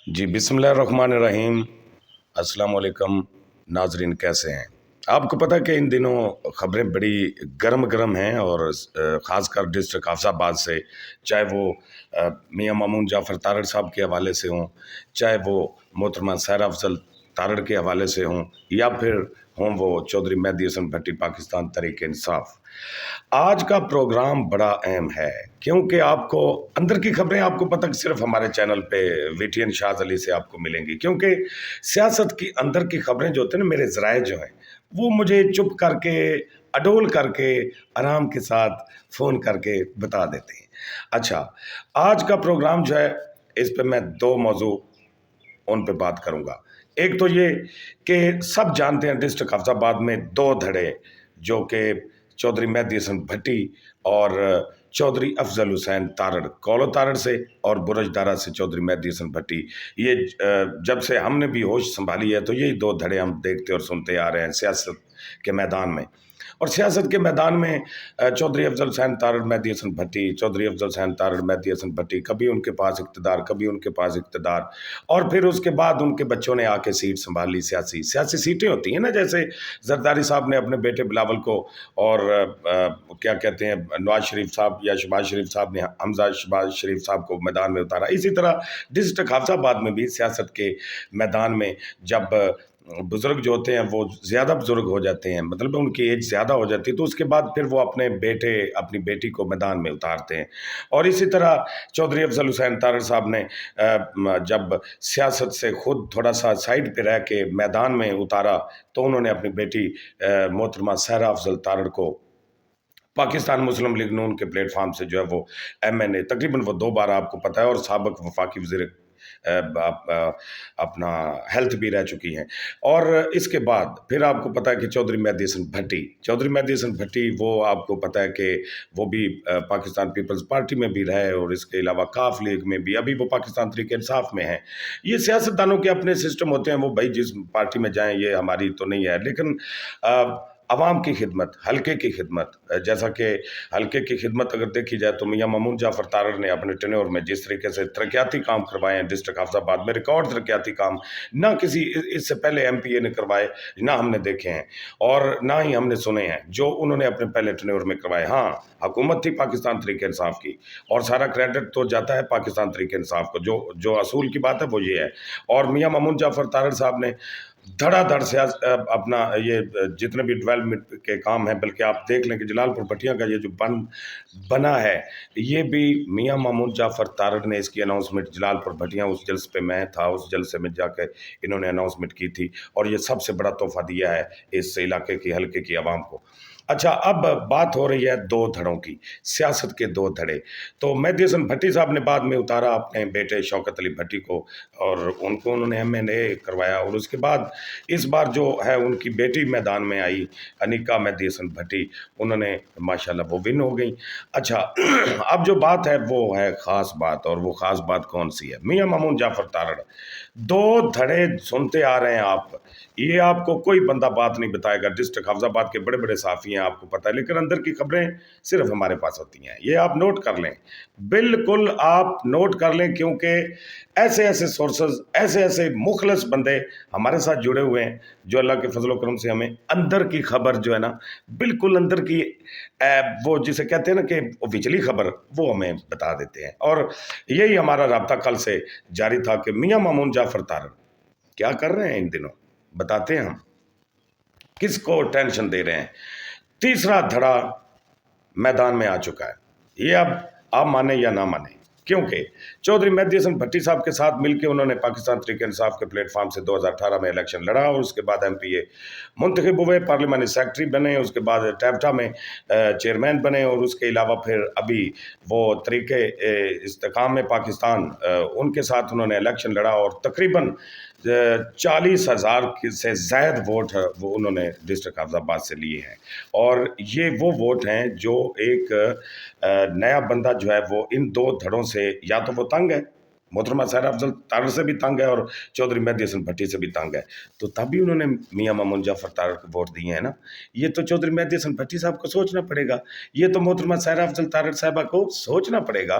जी बिस्मिल्लाहिर्रहमानिर्रहीम। अस्सलाम वालेकुम नाजरीन, कैसे हैं? आपको पता है कि इन दिनों खबरें बड़ी गर्म गर्म हैं और ख़ासकर डिस्ट्रिक्ट हाफिज़ाबाद से, चाहे वो मियां मामून जाफ़र तारड़ साहब के हवाले से हों, चाहे वो मोहतरमा सहरा अफजल तारड़ के हवाले से हों, या फिर हों वो चौधरी मेहदी हसन भट्टी पाकिस्तान तहरीक इंसाफ। आज का प्रोग्राम बड़ा अहम है क्योंकि आपको अंदर की खबरें, आपको पता कि सिर्फ हमारे चैनल पे वीटीएन शाज अली से आपको मिलेंगी, क्योंकि सियासत की अंदर की खबरें जो होती हैं ना, मेरे ज़राए जो हैं वो मुझे चुप करके, अडोल करके, आराम के साथ फ़ोन करके बता देते हैं। अच्छा, आज का प्रोग्राम जो है, इस पे मैं दो मौजू उन पे बात करूंगा। एक तो ये कि सब जानते हैं डिस्ट्रिक्ट हाफिजाबाद में दो धड़े, जो कि चौधरी मेहदी हसन भट्टी और चौधरी अफजल हुसैन तारड़, कौलो तारड़ से और बुरजदारा से चौधरी मेहदी हसन भट्टी, ये जब से हमने भी होश संभाली है तो यही दो धड़े हम देखते और सुनते आ रहे हैं सियासत के मैदान में। और सियासत के मैदान में चौधरी अफजल हुसैन तारड़ मेहदी हसन भट्टी, चौधरी अफजल हुसैन तारड़ मेहदी हसन भट्टी, कभी उनके पास इक़्तिदार, कभी उनके पास इक़्तिदार, और फिर उसके बाद उनके बच्चों ने आके सीट संभाल ली। सियासी सियासी सीटें होती हैं ना, जैसे जरदारी साहब ने अपने बेटे बिलावल को, और क्या कहते हैं, नवाज शरीफ साहब या शहबाज शरीफ साहब ने हमजा शहबाज शरीफ साहब को मैदान में उतारा। इसी तरह डिस्ट्रिक्ट हाफिजाबाद में भी सियासत के मैदान में जब बुज़ुर्ग जो होते हैं वो ज़्यादा बुज़ुर्ग हो जाते हैं, मतलब उनकी एज ज़्यादा हो जाती है, तो उसके बाद फिर वो अपने बेटे, अपनी बेटी को मैदान में उतारते हैं। और इसी तरह चौधरी अफजल हुसैन तारड़ साहब ने जब सियासत से खुद थोड़ा सा साइड पे रह के मैदान में उतारा, तो उन्होंने अपनी बेटी मोहतरमा सहरा अफजल तारड़ को पाकिस्तान मुस्लिम लीग नून के प्लेटफार्म से जो है वो एमएनए, तकरीबन वो 2 बार आपको पता है, और साबिक वफाकी वज़ीर अपना हेल्थ भी रह चुकी हैं। और इसके बाद फिर आपको पता है कि चौधरी मेहदी हसन भट्टी, चौधरी मेहदी हसन भट्टी, वो आपको पता है कि वो भी पाकिस्तान पीपल्स पार्टी में भी रहे, और इसके अलावा काफ लीग में भी, अभी वो पाकिस्तान तहरीक इंसाफ में है। ये सियासतदानों के अपने सिस्टम होते हैं, वो भाई जिस पार्टी में जाएं, ये हमारी तो नहीं है, लेकिन आवाम की खिदमत, हल्के की खिदमत, जैसा कि हल्के की खिदमत अगर देखी जाए तो मियां मामून जाफ़र तारड़ ने अपने टेन्योर में जिस तरीके से तरक्याती काम करवाए हैं डिस्ट्रिक्ट हाफिजाबाद में, रिकॉर्ड तरक्याती काम ना किसी इससे पहले एमपीए ने करवाए, ना हमने देखे हैं और ना ही हमने सुने हैं जो उन्होंने अपने पहले टेन्योर में करवाए। हाँ, हुकूमत थी पाकिस्तान तहरीक इंसाफ की, और सारा क्रेडिट तो जाता है पाकिस्तान तहरीक इंसाफ को, जो जो असूल की बात है वो ये है। और मियां मामून जाफ़र तारड़ साहब ने धड़ाधड़ से अपना ये जितने भी डेवलपमेंट के काम हैं, बल्कि आप देख लें कि जलालपुर भट्टियां का ये जो बना है, ये भी मियां मामून जाफ़र तारड़ ने इसकी अनाउंसमेंट, जलालपुर भट्टियां, उस जलसे पे मैं था, उस जलसे में जाकर इन्होंने अनाउंसमेंट की थी, और ये सबसे बड़ा तोहफा दिया है इस इलाके की, हल्के की आवाम को। अच्छा, अब बात हो रही है दो धड़ों की, सियासत के दो धड़े। तो मेहदी हसन भट्टी साहब ने बाद में उतारा अपने बेटे शौकत अली भट्टी को, और उनको उन्होंने एमएनए करवाया, और उसके बाद इस बार जो है उनकी बेटी मैदान में आई, अनिका मेहदी हसन भट्टी, उन्होंने माशाल्लाह वो विन हो गई। अच्छा, अब जो बात है वो है ख़ास बात, और वो ख़ास बात कौन सी है? मियां मामून जाफ़र तारड़, दो धड़े सुनते आ रहे हैं आप, ये आपको कोई बंदा बात नहीं बताएगा। डिस्ट्रिक्ट हाफिजाबाद के बड़े बड़े साफ़ी हैं, आपको पता है, लेकिन अंदर की खबरें सिर्फ हमारे पास होती हैं। ये आप नोट कर लें, बिल्कुल आप नोट कर लें, क्योंकि ऐसे ऐसे सोर्सेज, ऐसे ऐसे मुखलस बंदे हमारे साथ जुड़े हुए हैं, जो अल्लाह के फजल करम से हमें अंदर की खबर जो है ना, बिल्कुल अंदर की वो जिसे कहते हैं ना कि विचली खबर, वो हमें बता देते हैं। और यही हमारा राब्ता कल से जारी था कि मियां मामून जाफ़र तारड़ क्या कर रहे हैं इन दिनों, बताते हैं हम, किसको टेंशन दे रहे हैं। तीसरा धड़ा मैदान में आ चुका है, ये अब आप माने या ना माने, क्योंकि चौधरी मेहदी हसन भट्टी साहब के साथ मिलकर उन्होंने पाकिस्तान तहरीक इंसाफ के प्लेटफार्म से 2018 में इलेक्शन लड़ा, और उसके बाद एमपीए मुंतखब हुए, पार्लियामानी सेक्रेटरी बने, उसके बाद टैप्टा में चेयरमैन बने, और उसके अलावा फिर अभी वो तरीके इस्तेकाम में पाकिस्तान, उनके साथ उन्होंने इलेक्शन लड़ा, और तकरीबन 40,000 से ज़ायद वोट वो उन्होंने डिस्ट्रिक्ट हाफिजाबाद से लिए हैं। और ये वो वोट हैं जो एक नया बंदा जो है वो इन दो धड़ों से, या तो वो तंग है, मोहतरमा सहरा अफजल तारड़ से भी तंग है और चौधरी मेहदी हसन भट्टी से भी तंग है, तो तब भी उन्होंने मियां मामून जाफर तारड़ को वोट दिए हैं ना। ये तो चौधरी मेहदी हसन भट्टी साहब को सोचना पड़ेगा, ये तो मोहतरमा सहरा अफजल तारड़ साहबा को सोचना पड़ेगा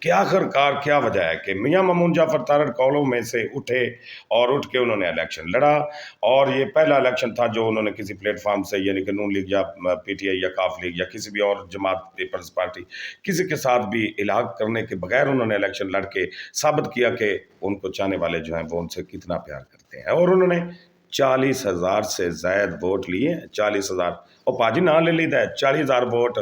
कि आखिरकार क्या वजह है कि मियां मामून जाफर तारड़ कौलों में से उठे और उठ के उन्होंने इलेक्शन लड़ा। और ये पहला इलेक्शन था जो उन्होंने किसी प्लेटफॉर्म से, यानी कि नून लीग या पीटीआई या काफ लीग या किसी भी और जमात पीपल्स पार्टी, किसी के साथ भी इलाक करने के बगैर उन्होंने इलेक्शन लड़ के साबित किया कि उनको चाहने वाले जो हैं वो उनसे कितना प्यार करते हैं। और उन्होंने 40,000 से ज्यादा वोट लिए, 40,000। और पाजी ना ले लीदा है 40,000 वोट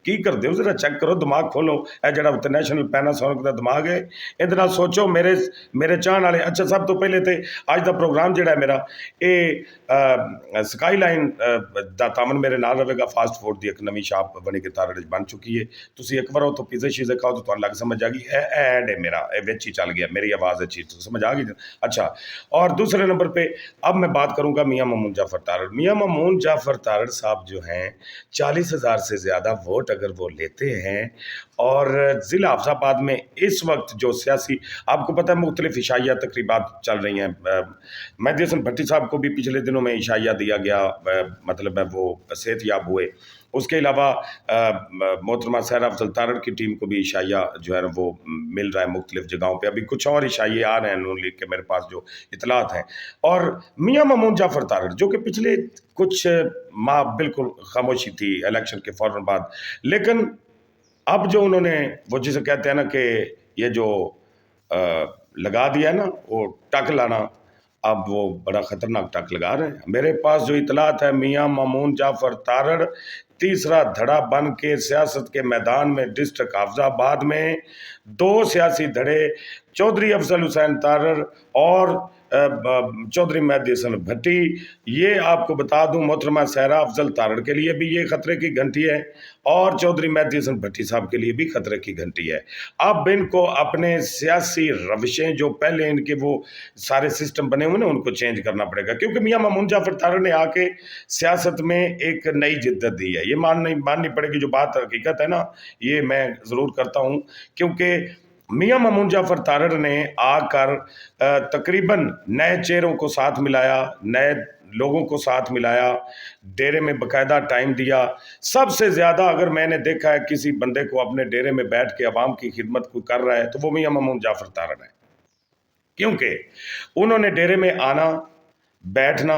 की कर दो, जरा चेक करो, दिमाग खोलो। ए जड़ा इंटरनेशनल पैनासोनिक का दिमाग है, ਇਹਦੇ ਨਾਲ सोचो मेरे चाहन वाले। अच्छा, सब तो पहले तो अज का प्रोग्राम जोड़ा है मेरा, ये स्काई लाइन का तामन मेरे नाल रहेगा। फास्ट फूड की एक नवी शाप बनी के तारड़ बन चुकी है, तुम एक बार तो पिज़्ज़ा शीज़े खाओ तो तुम लग समझ आ गई। ऐड है मेरा, विच ही चल गया, मेरी आवाज़ अच्छी तो समझ आ गई। अच्छा, और दूसरे नंबर पे अब मैं बात करूंगा मियां मामून जाफर तारड़। मियां मामून जाफर तारड़ साहब जो हैं 40,000 से ज़्यादा वोट अगर वो लेते हैं, और ज़िला हाफिज़ाबाद में इस वक्त जो सियासी, आपको पता है मुख्तलिफ इशाइया तकरीबात चल रही हैं। मेहदी हसन भट्टी साहब को भी पिछले दिनों में इशाइया दिया गया, मतलब है वो सेहतयाब हुए। उसके अलावा मोहतरमा सहरा अफजल तारड़ की टीम को भी इशाइया जो है ना वो मिल रहा है मुख्तलिफ जगहों पे। अभी कुछ और इशाइये आ रहे हैं नून लीग के, मेरे पास जो इतलात हैं। और मियां मामून जाफर तारड़ जो कि पिछले कुछ माह बिल्कुल खामोशी थी इलेक्शन के फ़ौरन बाद, लेकिन अब जो उन्होंने वो जिसे कहते हैं ना कि ये जो लगा दिया है ना वो टक लाना, अब वो बड़ा ख़तरनाक टक लगा रहे हैं। मेरे पास जो इतलात है, मियां मामून जाफर तारड़ तीसरा धड़ा बन के सियासत के मैदान में डिस्ट्रिक्ट हाफिज़ाबाद में 2 सियासी धड़े, चौधरी अफजल हुसैन तारड़ और चौधरी मेहदी हसन भट्टी। ये आपको बता दूं, मोहतरमा सहरा अफजल तारड़ के लिए भी ये खतरे की घंटी है और चौधरी मेहदी हसन भट्टी साहब के लिए भी खतरे की घंटी है। अब इनको अपने सियासी रविशें जो पहले इनके वो सारे सिस्टम बने हुए ना उनको चेंज करना पड़ेगा, क्योंकि मियां मामून जाफर तारड़ ने आके सियासत में एक नई जिद्दत दी है। ये माननी पड़ेगी, जो बात हकीकत है ना, ये मैं ज़रूर करता हूँ। क्योंकि मियां मामून जाफर तारड़ ने आकर तकरीबन नए चेहरों को साथ मिलाया, नए लोगों को साथ मिलाया, डेरे में बकायदा टाइम दिया। सबसे ज़्यादा अगर मैंने देखा है किसी बंदे को अपने डेरे में बैठ के अवाम की खिदमत को कर रहा है तो वो मियां मामून जाफर तारड़ है। क्योंकि उन्होंने डेरे में आना, बैठना,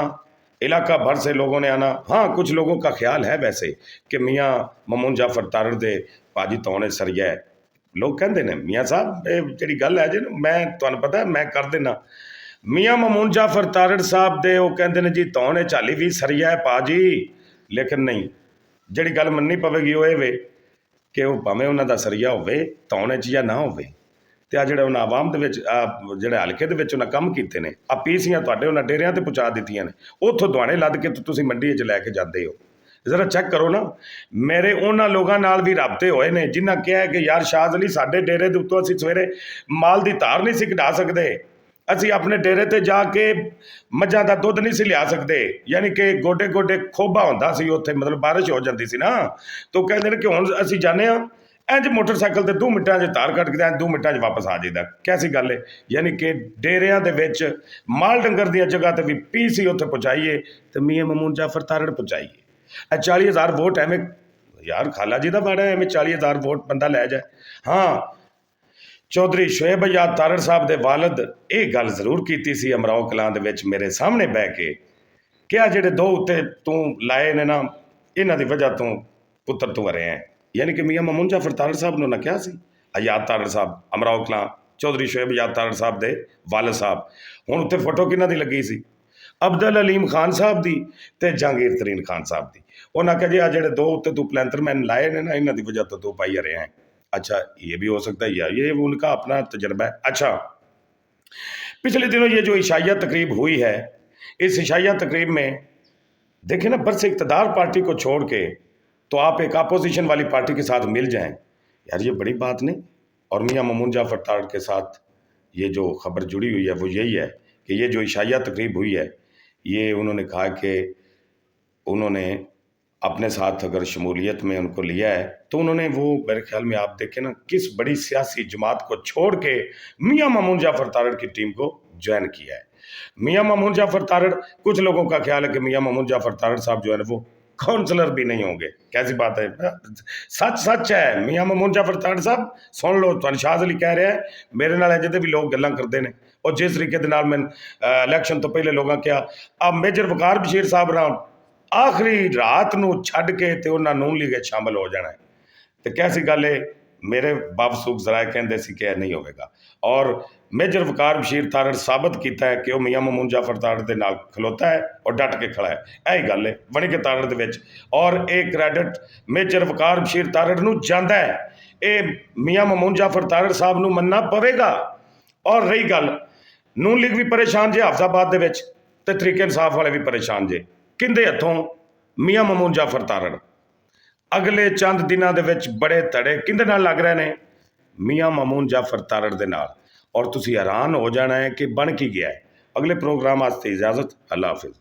इलाका भर से लोगों ने आना। हाँ, कुछ लोगों का ख्याल है वैसे कि मियां मामून जाफर तारड़ दे भाजी तौने सरिया है। लोग कहते हैं मियाँ साहब जी गल है जी, मैं तुहानू पता है मैं कर देना। मियां मामून जाफर तारड़ साहब दे वो कहते हैं जी तौने झाली भी सरिया है पाजी, लेकिन नहीं, जी गल मननी पवेगी वो ये कि वो भावें उन्हों का सरिया होवे तौने च या ना होवे, तो आ जो उन्हें आवाम के जोड़े हल्के के काम किए हैं, आ पीसियाँ तुहाडे उन्हें डेरियां ते पहुँचा दित्तियां ने, उत्थों दुआने लद के तुसीं मंडी च लैके जाते हो। जरा चेक करो ना। मेरे उन्होंने लोगों नाल भी राबते होए ने जिन्हें कहा है कि यार शाह अली साडे डेरे के उत्तों असीं सवेरे माल की धार नहीं सी कढा सकते, असीं अपने डेरे ते जाके मझां दा दुध नहीं सी लिया सकते, यानी कि गोडे गोडे खोबा हुंदा सी उत्थे, मतलब बारिश हो जाती सी ना, तो कहते हैं कि हुण असीं जाने इंज मोटरसाइकिल ते 2 मिनटां च धार कट के 2 मिनटां च वापस आ जाइदा। कैसी गल है, यानी कि डेरियां दे विच माल डंगर दी जगह ते भी पीसी उत्थे पहुँचाइए तो मियां मामून जाफर तारड़ पहुँचाइए। 40,000 वोट एवं यार खाला जी का बाड़ा है, एवं 40,000 वोट बंदा लै जाए। हाँ, चौधरी शोएब आजाद तारड़ साहब के वालद ये गल जरूर की सी अमराओ कलां दे विच मेरे सामने बह के, क्या जेडे 2 उत्ते तू लाए ने ना, इन्हां दी वजह तू पुत्र तू मरे हैं। यानी कि मियां मामून जाफर तारड़ साहब ने उन्हें कहा सी, आजाद तारड़ साहब अमराओ कलां, चौधरी शोएब आजाद तारड़ साहब के वालद साहब। हुण उत्ते फोटो किन्हां दी लगी सी, अब्दुल अलीम खान साहब की ते जहांगीर तरीन खान साहब की। उन्हें कहा जी आ जो 2 उत्ते तू प्लैंथर मैन लाए ने ना, इन्हों की वजह तो 2 पाई रहे हैं। अच्छा, ये भी हो सकता है यार, ये उनका अपना तजर्बा है। अच्छा, पिछले दिनों ये जो इशाइया तकरीब हुई है, इस इशाइया तकरीब में देखिए ना, बरसे इक़्तिदार पार्टी को छोड़ के तो आप एक अपोजिशन वाली पार्टी के साथ मिल जाएं, यार ये बड़ी बात नहीं। और मियां मामून जाफर तारड़ के साथ ये जो खबर जुड़ी हुई है वो यही है कि ये जो इशाइया तकरीब हुई है, ये उन्होंने कहा कि उन्होंने अपने साथ अगर शमूलियत में उनको लिया है, तो उन्होंने वो मेरे ख्याल में आप देखें ना किस बड़ी सियासी जमात को छोड़ के मियाँ मामून जाफ़र तारड़ की टीम को ज्वाइन किया है। मियाँ मामून जाफ़र तारड़, कुछ लोगों का ख्याल है कि मियाँ मामून जाफ़र तारड़ साहब जो है ना वो काउंसलर भी नहीं होंगे। कैसी बात है? सच सच है। मियाँ मामून जाफ़र तारड़ साहब सुन लो, तुहानू शाह अली कह रहा है, मेरे नाल अजे भी लोग गल्लां करते हैं। और जिस तरीके दे नाल मैं इलैक्शन तो पहले लोगों क्या अब मेजर वकार बशीर साहब नाल आखिरी रात ਨੂੰ ਛੱਡ ਕੇ ਤੇ ਉਹਨਾਂ ਨੂਨ ਲੀਗ ਵਿੱਚ ਸ਼ਾਮਲ ਹੋ ਜਾਣਾ ਹੈ ਤੇ ਕੈਸੀ ਗੱਲ ਹੈ। ਮੇਰੇ ਬਾਵਸੂਖ ਜ਼ਰਾਏ ਕਹਿੰਦੇ ਸੀ ਕਿ ਇਹ ਨਹੀਂ ਹੋਵੇਗਾ ਔਰ ਮੇਜਰ ਵਕਾਰ ਬਸ਼ੀਰ ਤਾਰੜ ਸਾਬਤ ਕੀਤਾ ਹੈ ਕਿ ਉਹ ਮੀਆਂ ਮਾਮੂਨ ਜਾਫਰ ਤਾਰੜ ਦੇ ਨਾਲ ਖਲੋਤਾ ਹੈ ਔਰ ਡਟ ਕੇ ਖੜਾ ਹੈ। ਇਹ ਹੀ ਗੱਲ ਹੈ ਬਣੀ ਕੇ ਤਾਰੜ ਦੇ ਵਿੱਚ ਔਰ ਇਹ ਕ੍ਰੈਡਿਟ ਮੇਜਰ ਵਕਾਰ ਬਸ਼ੀਰ ਤਾਰੜ ਨੂੰ ਜਾਂਦਾ ਹੈ। ਇਹ ਮੀਆਂ ਮਾਮੂਨ ਜਾਫਰ ਤਾਰੜ ਸਾਹਿਬ ਨੂੰ ਮੰਨਣਾ ਪਵੇਗਾ। ਔਰ ਰਹੀ ਗੱਲ ਨੂਨ ਲੀਗ ਵੀ ਪਰੇਸ਼ਾਨ ਜੇ ਹਾਫਜ਼ਾਬਾਦ ਦੇ ਵਿੱਚ ਤੇ ਤਰੀਕੇ ਇਨਸਾਫ ਵਾਲੇ ਵੀ ਪਰੇਸ਼ਾਨ ਜੇ ਕਿੰਦੇ ਹੱਥੋਂ ਮੀਆਂ ਮਾਮੂਨ ਜਾਫਰ ਤਾਰੜ ਅਗਲੇ ਚੰਦ ਦਿਨਾਂ ਦੇ ਵਿੱਚ ਬੜੇ ਧੜੇ ਕਿੰਦੇ ਨਾਲ ਲੱਗ ਰਹੇ ਨੇ ਮੀਆਂ ਮਾਮੂਨ ਜਾਫਰ ਤਾਰੜ ਦੇ ਨਾਲ ਔਰ ਤੁਸੀਂ ਹੈਰਾਨ ਹੋ ਜਾਣਾ ਹੈ ਕਿ ਬਣ ਕੀ ਗਿਆ ਹੈ। ਅਗਲੇ ਪ੍ਰੋਗਰਾਮ ਵਾਸਤੇ ਇਜਾਜ਼ਤ। ਅੱਲਾ ਹਾਫਿਜ਼।